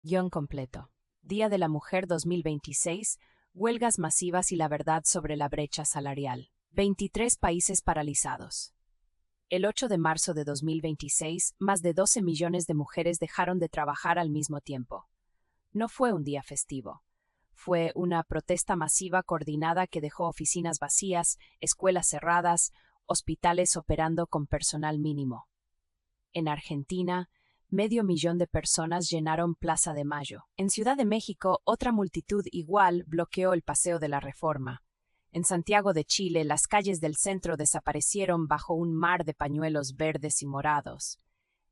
Guión completo. Día de la Mujer 2026, huelgas masivas y la verdad sobre la brecha salarial. 23 países paralizados. El 8 de marzo de 2026, más de 12 millones de mujeres dejaron de trabajar al mismo tiempo. No fue un día festivo. Fue una protesta masiva coordinada que dejó oficinas vacías, escuelas cerradas, hospitales operando con personal mínimo. En Argentina, 500.000 de personas llenaron Plaza de Mayo. En Ciudad de México, otra multitud igual bloqueó el Paseo de la Reforma. En Santiago de Chile, las calles del centro desaparecieron bajo un mar de pañuelos verdes y morados.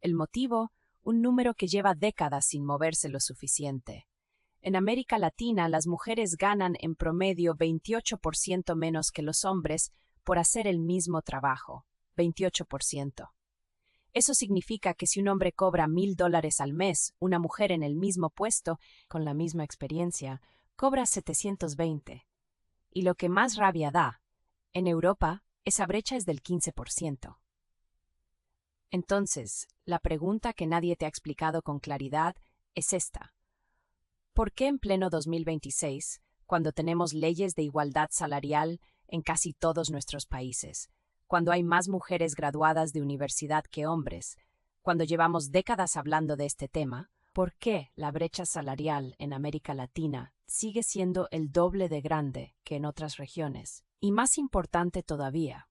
El motivo, un número que lleva décadas sin moverse lo suficiente. En América Latina, las mujeres ganan en promedio 28% menos que los hombres por hacer el mismo trabajo. 28%. Eso significa que si un hombre cobra $1,000 al mes, una mujer en el mismo puesto, con la misma experiencia, cobra 720. Y lo que más rabia da, en Europa, esa brecha es del 15%. Entonces, la pregunta que nadie te ha explicado con claridad es esta. ¿Por qué en pleno 2026, cuando tenemos leyes de igualdad salarial en casi todos nuestros países, cuando hay más mujeres graduadas de universidad que hombres, cuando llevamos décadas hablando de este tema, por qué la brecha salarial en América Latina sigue siendo el doble de grande que en otras regiones? Y más importante todavía,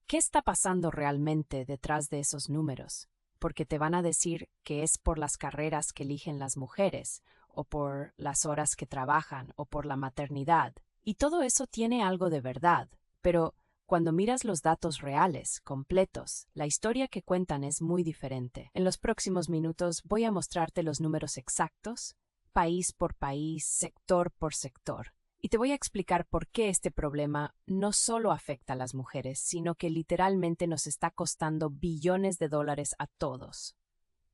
¿qué está pasando realmente detrás de esos números? Porque te van a decir que es por las carreras que eligen las mujeres, o por las horas que trabajan, o por la maternidad. Y todo eso tiene algo de verdad, pero cuando miras los datos reales, completos, la historia que cuentan es muy diferente. En los próximos minutos voy a mostrarte los números exactos, país por país, sector por sector. Y te voy a explicar por qué este problema no solo afecta a las mujeres, sino que literalmente nos está costando billones de dólares a todos.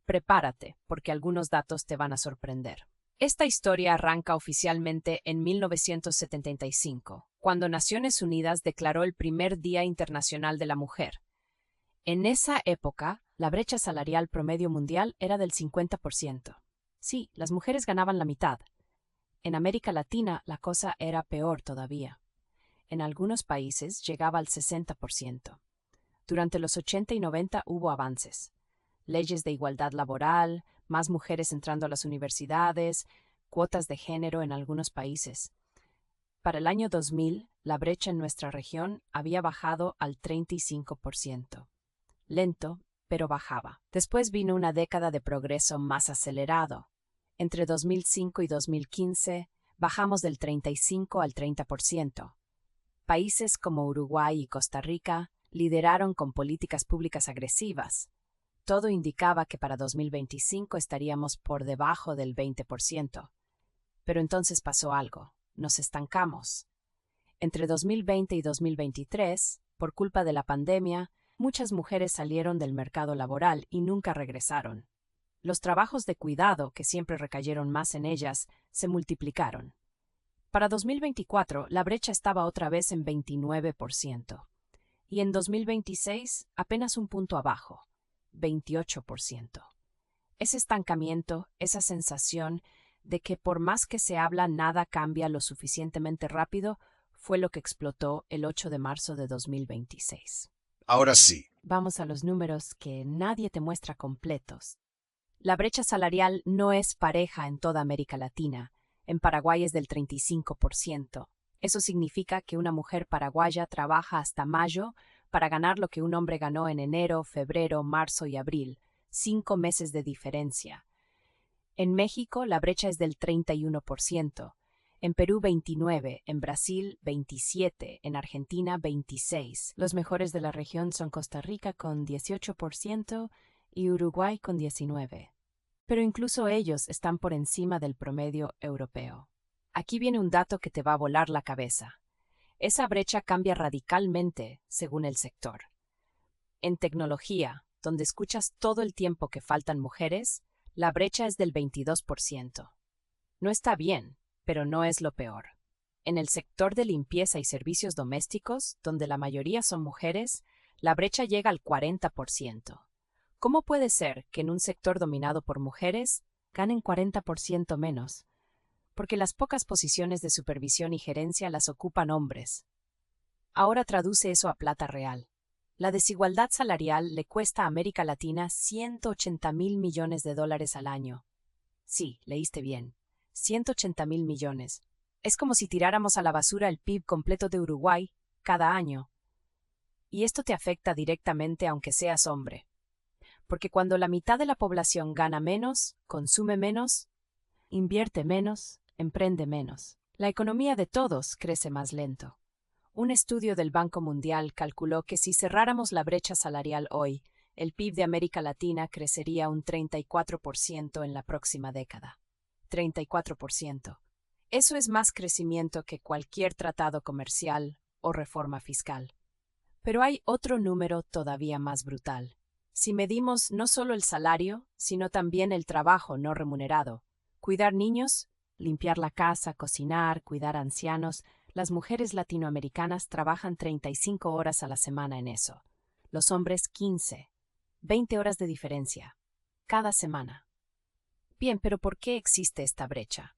Prepárate, porque algunos datos te van a sorprender. Esta historia arranca oficialmente en 1975, cuando Naciones Unidas declaró el primer Día Internacional de la Mujer. En esa época, la brecha salarial promedio mundial era del 50%. Sí, las mujeres ganaban la mitad. En América Latina, la cosa era peor todavía. En algunos países llegaba al 60%. Durante los 80 y 90 hubo avances. Leyes de igualdad laboral, más mujeres entrando a las universidades, cuotas de género en algunos países. Para el año 2000, la brecha en nuestra región había bajado al 35%. Lento, pero bajaba. Después vino una década de progreso más acelerado. Entre 2005 y 2015, bajamos del 35 al 30%. Países como Uruguay y Costa Rica lideraron con políticas públicas agresivas. Todo indicaba que para 2025 estaríamos por debajo del 20%. Pero entonces pasó algo. Nos estancamos. Entre 2020 y 2023, por culpa de la pandemia, muchas mujeres salieron del mercado laboral y nunca regresaron. Los trabajos de cuidado, que siempre recayeron más en ellas, se multiplicaron. Para 2024, la brecha estaba otra vez en 29%. Y en 2026, apenas un punto abajo. 28%. Ese estancamiento, esa sensación de que por más que se habla nada cambia lo suficientemente rápido, fue lo que explotó el 8 de marzo de 2026. Ahora sí, Vamos a los números que nadie te muestra completos. La brecha salarial no es pareja en toda América Latina. En Paraguay es del 35%. Eso significa que una mujer paraguaya trabaja hasta mayo para ganar lo que un hombre ganó en enero, febrero, marzo y abril, 5 meses de diferencia. En México la brecha es del 31%, en Perú 29%, en Brasil 27%, en Argentina 26%. Los mejores de la región son Costa Rica con 18% y Uruguay con 19%. Pero incluso ellos están por encima del promedio europeo. Aquí viene un dato que te va a volar la cabeza. Esa brecha cambia radicalmente según el sector. En tecnología, donde escuchas todo el tiempo que faltan mujeres, la brecha es del 22%. No está bien, pero no es lo peor. En el sector de limpieza y servicios domésticos, donde la mayoría son mujeres, la brecha llega al 40%. ¿Cómo puede ser que en un sector dominado por mujeres, ganen 40% menos, porque las pocas posiciones de supervisión y gerencia las ocupan hombres. Ahora traduce eso a plata real. La desigualdad salarial le cuesta a América Latina $180.000 millones al año. Sí, leíste bien. 180.000 millones. Es como si tiráramos a la basura el PIB completo de Uruguay cada año. Y esto te afecta directamente aunque seas hombre. Porque cuando la mitad de la población gana menos, consume menos, invierte menos, emprende menos, la economía de todos crece más lento. Un estudio del Banco Mundial calculó que si cerráramos la brecha salarial hoy, el PIB de América Latina crecería un 34% en la próxima década. 34%. Eso es más crecimiento que cualquier tratado comercial o reforma fiscal. Pero hay otro número todavía más brutal. Si medimos no solo el salario, sino también el trabajo no remunerado, cuidar niños, limpiar la casa, cocinar, cuidar ancianos, las mujeres latinoamericanas trabajan 35 horas a la semana en eso. Los hombres 15. 20 horas de diferencia. Cada semana. Bien, pero ¿por qué existe esta brecha?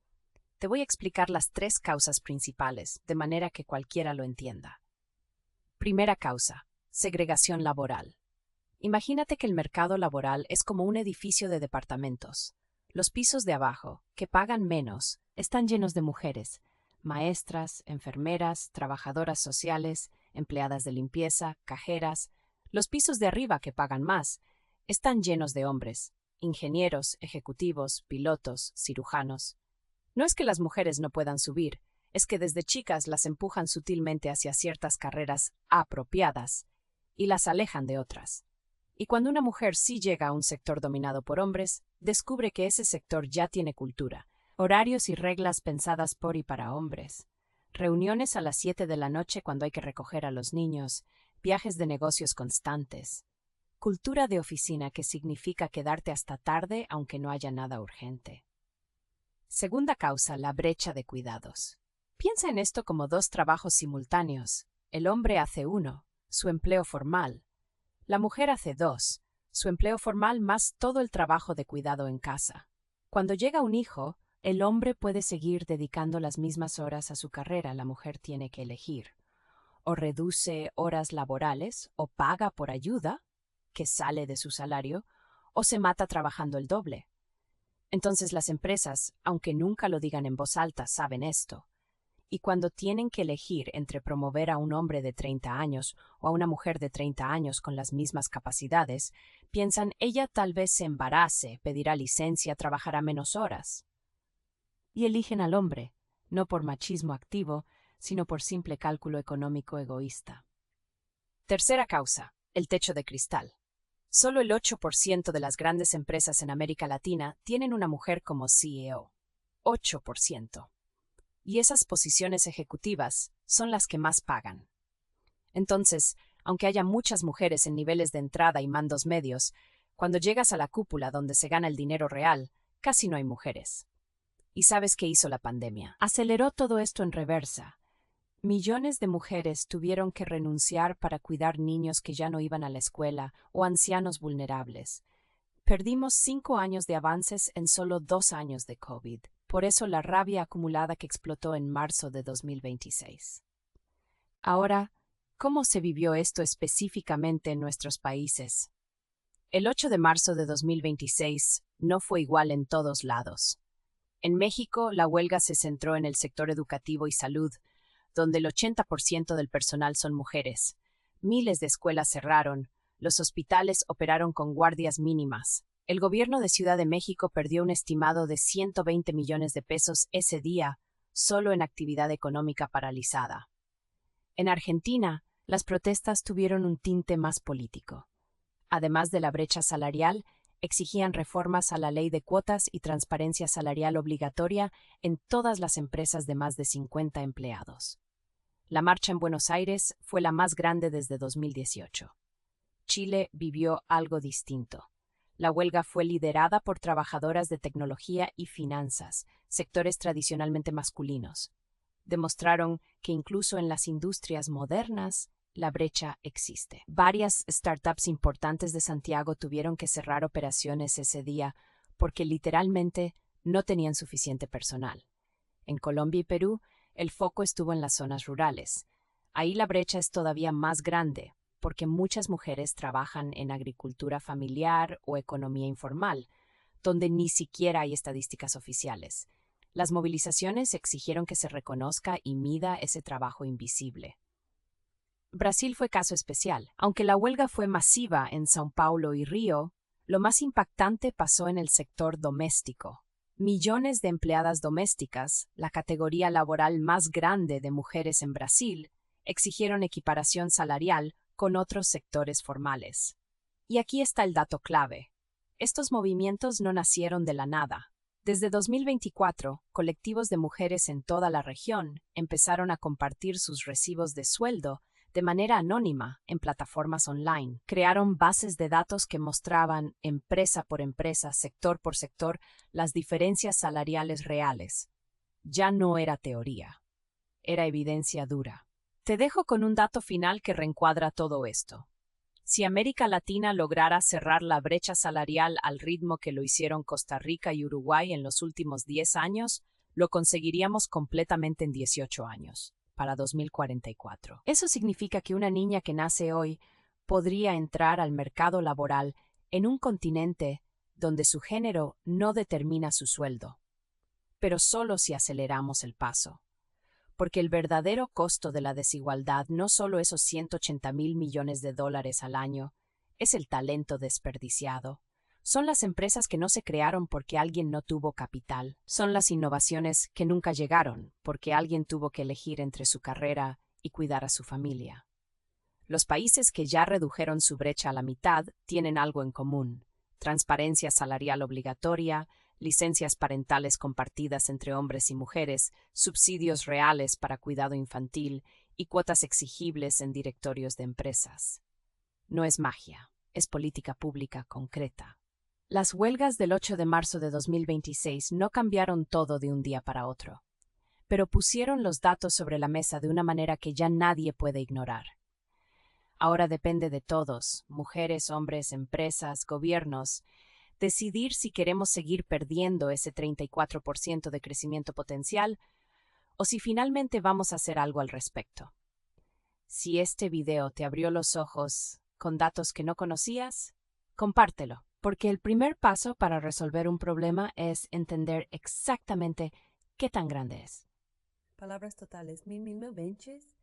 Te voy a explicar las 3 causas principales, de manera que cualquiera lo entienda. Primera causa. Segregación laboral. Imagínate que el mercado laboral es como un edificio de departamentos. Los pisos de abajo, que pagan menos, están llenos de mujeres. Maestras, enfermeras, trabajadoras sociales, empleadas de limpieza, cajeras. Los pisos de arriba, que pagan más, están llenos de hombres, ingenieros, ejecutivos, pilotos, cirujanos. No es que las mujeres no puedan subir, es que desde chicas las empujan sutilmente hacia ciertas carreras apropiadas y las alejan de otras. Y cuando una mujer sí llega a un sector dominado por hombres, descubre que ese sector ya tiene cultura, horarios y reglas pensadas por y para hombres, reuniones a las 7 de la noche cuando hay que recoger a los niños, viajes de negocios constantes, cultura de oficina que significa quedarte hasta tarde aunque no haya nada urgente. Segunda causa, la brecha de cuidados. Piensa en esto como 2 trabajos simultáneos. El hombre hace 1, su empleo formal. La mujer hace 2, su empleo formal más todo el trabajo de cuidado en casa. Cuando llega un hijo, el hombre puede seguir dedicando las mismas horas a su carrera, la mujer tiene que elegir. O reduce horas laborales, o paga por ayuda, que sale de su salario, o se mata trabajando el doble. Entonces las empresas, aunque nunca lo digan en voz alta, saben esto. Y cuando tienen que elegir entre promover a un hombre de 30 años o a una mujer de 30 años con las mismas capacidades, piensan, ella tal vez se embarace, pedirá licencia, trabajará menos horas. Y eligen al hombre, no por machismo activo, sino por simple cálculo económico egoísta. Tercera causa, el techo de cristal. Solo el 8% de las grandes empresas en América Latina tienen una mujer como CEO. 8%. Y esas posiciones ejecutivas son las que más pagan. Entonces, aunque haya muchas mujeres en niveles de entrada y mandos medios, cuando llegas a la cúpula donde se gana el dinero real, casi no hay mujeres. ¿Y sabes qué hizo la pandemia? Aceleró todo esto en reversa. Millones de mujeres tuvieron que renunciar para cuidar niños que ya no iban a la escuela o ancianos vulnerables. Perdimos 5 años de avances en solo 2 años de COVID. Por eso la rabia acumulada que explotó en marzo de 2026. Ahora, ¿cómo se vivió esto específicamente en nuestros países? El 8 de marzo de 2026 no fue igual en todos lados. En México, la huelga se centró en el sector educativo y salud, donde el 80% del personal son mujeres. Miles de escuelas cerraron, los hospitales operaron con guardias mínimas. El gobierno de Ciudad de México perdió un estimado de 120 millones de pesos ese día, solo en actividad económica paralizada. En Argentina, las protestas tuvieron un tinte más político. Además de la brecha salarial, exigían reformas a la ley de cuotas y transparencia salarial obligatoria en todas las empresas de más de 50 empleados. La marcha en Buenos Aires fue la más grande desde 2018. Chile vivió algo distinto. La huelga fue liderada por trabajadoras de tecnología y finanzas, sectores tradicionalmente masculinos. Demostraron que incluso en las industrias modernas, la brecha existe. Varias startups importantes de Santiago tuvieron que cerrar operaciones ese día porque literalmente no tenían suficiente personal. En Colombia y Perú, el foco estuvo en las zonas rurales. Ahí la brecha es todavía más grande, porque muchas mujeres trabajan en agricultura familiar o economía informal, donde ni siquiera hay estadísticas oficiales. Las movilizaciones exigieron que se reconozca y mida ese trabajo invisible. Brasil fue caso especial. Aunque la huelga fue masiva en São Paulo y Río, lo más impactante pasó en el sector doméstico. Millones de empleadas domésticas, la categoría laboral más grande de mujeres en Brasil, exigieron equiparación salarial con otros sectores formales. Y aquí está el dato clave. Estos movimientos no nacieron de la nada. Desde 2024, colectivos de mujeres en toda la región empezaron a compartir sus recibos de sueldo de manera anónima en plataformas online. Crearon bases de datos que mostraban, empresa por empresa, sector por sector, las diferencias salariales reales. Ya no era teoría, era evidencia dura. Te dejo con un dato final que reencuadra todo esto. Si América Latina lograra cerrar la brecha salarial al ritmo que lo hicieron Costa Rica y Uruguay en los últimos 10 años, lo conseguiríamos completamente en 18 años, para 2044. Eso significa que una niña que nace hoy podría entrar al mercado laboral en un continente donde su género no determina su sueldo, pero solo si aceleramos el paso. Porque el verdadero costo de la desigualdad no solo esos 180.000 millones de dólares al año, es el talento desperdiciado. Son las empresas que no se crearon porque alguien no tuvo capital. Son las innovaciones que nunca llegaron porque alguien tuvo que elegir entre su carrera y cuidar a su familia. Los países que ya redujeron su brecha a la mitad tienen algo en común: transparencia salarial obligatoria, licencias parentales compartidas entre hombres y mujeres, subsidios reales para cuidado infantil y cuotas exigibles en directorios de empresas. No es magia, es política pública concreta. Las huelgas del 8 de marzo de 2026 no cambiaron todo de un día para otro, pero pusieron los datos sobre la mesa de una manera que ya nadie puede ignorar. Ahora depende de todos, mujeres, hombres, empresas, gobiernos, decidir si queremos seguir perdiendo ese 34% de crecimiento potencial o si finalmente vamos a hacer algo al respecto. Si este video te abrió los ojos con datos que no conocías, compártelo, porque el primer paso para resolver un problema es entender exactamente qué tan grande es. Palavras totales 1000 mentes